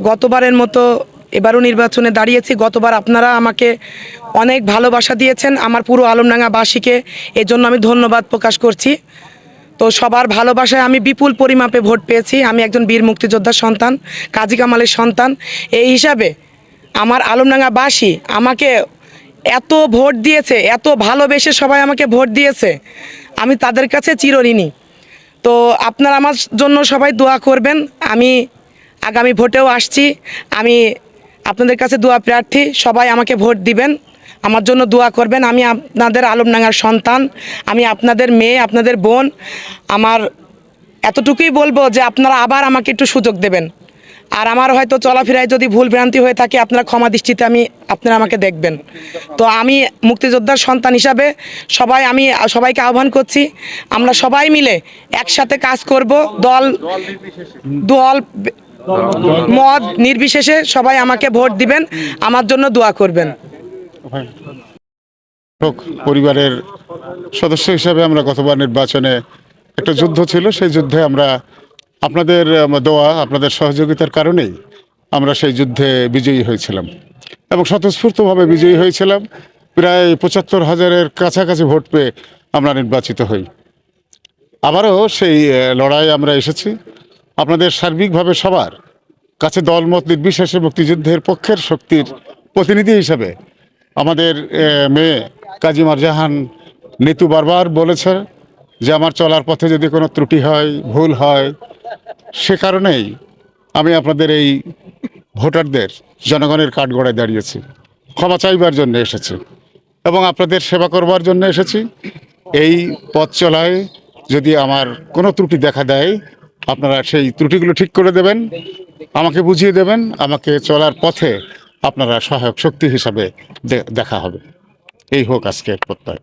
গতবারের মতো এবারও নির্বাচনে দাঁড়িয়েছি। গতবার আপনারা আমাকে অনেক ভালোবাসা দিয়েছেন, আমার পুরো আলমডাঙ্গাবাসীকে। এজন্য আমি ধন্যবাদ প্রকাশ করছি। তো সবার ভালোবাসায় আমি বিপুল পরিমাপে ভোট পেয়েছি। আমি একজন বীর মুক্তিযোদ্ধার সন্তান, কাজী কামালের সন্তান। এই হিসাবে আমার আলমডাঙ্গাবাসী আমাকে এত ভোট দিয়েছে, এত ভালোবেসে সবাই আমাকে ভোট দিয়েছে, আমি তাদের কাছে চিরঋণী। তো আপনারা আমার জন্য সবাই দোয়া করবেন। আমি আগামী ভোটেও আসছি। আমি আপনাদের কাছে দোয়া প্রার্থী, সবাই আমাকে ভোট দিবেন, আমার জন্য দোয়া করবেন। আমি আপনাদের আলমডাঙ্গার সন্তান, আমি আপনাদের মেয়ে, আপনাদের বোন। আমার এতটুকুই বলবো যে আপনারা আবার আমাকে একটু সুযোগ দেবেন। আর আমার হয়তো চলাফেরায় যদি ভুল ভ্রান্তি হয়ে থাকে, আপনারা ক্ষমা দৃষ্টিতে আপনারা আমাকে দেখবেন। তো আমি মুক্তিযোদ্ধার সন্তান হিসাবে আমি সবাইকে আহ্বান করছি, আমরা সবাই মিলে একসাথে কাজ করব। দল মত নির্বিশেষে সবাই আমাকে ভোট দিবেন, আমার জন্য দোয়া করবেন। পরিবারের সদস্য হিসাবে আমরা গতবার নির্বাচনে একটা যুদ্ধ ছিল, সেই যুদ্ধে আমরা আপনাদের দোয়া, আপনাদের সহযোগিতার কারণেই আমরা সেই যুদ্ধে বিজয়ী হয়েছিলাম এবং স্বতঃস্ফূর্তভাবে বিজয়ী হয়েছিলাম। প্রায় ৭৫,০০০-এর কাছাকাছি ভোট পেয়ে আমরা নির্বাচিত হই। আবারও সেই লড়াই আমরা এসেছি আপনাদের সার্বিকভাবে সবার কাছে দলমত নির্বিশেষে মুক্তিযুদ্ধের পক্ষের শক্তির প্রতিনিধি হিসাবে। আমাদের মেয়ে কাজী মারজাহান নিতু বারবার বলেছে যে আমার চলার পথে যদি কোনো ত্রুটি হয়, ভুল হয়, সে কারণেই আমি আপনাদের এই ভোটারদের, জনগণের কাঠগড়ায় দাঁড়িয়েছি, ক্ষমা চাইবার জন্য এসেছি এবং আপনাদের সেবা করবার জন্য এসেছি। এই পথ চলায় যদি আমার কোনো ত্রুটি দেখা দেয়, আপনারা সেই ত্রুটিগুলো ঠিক করে দেবেন, আমাকে বুঝিয়ে দেবেন, আমাকে চলার পথে আপনারা সহায়ক শক্তি হিসাবে দেখা হবে। এই হোক আজকের প্রত্যয়।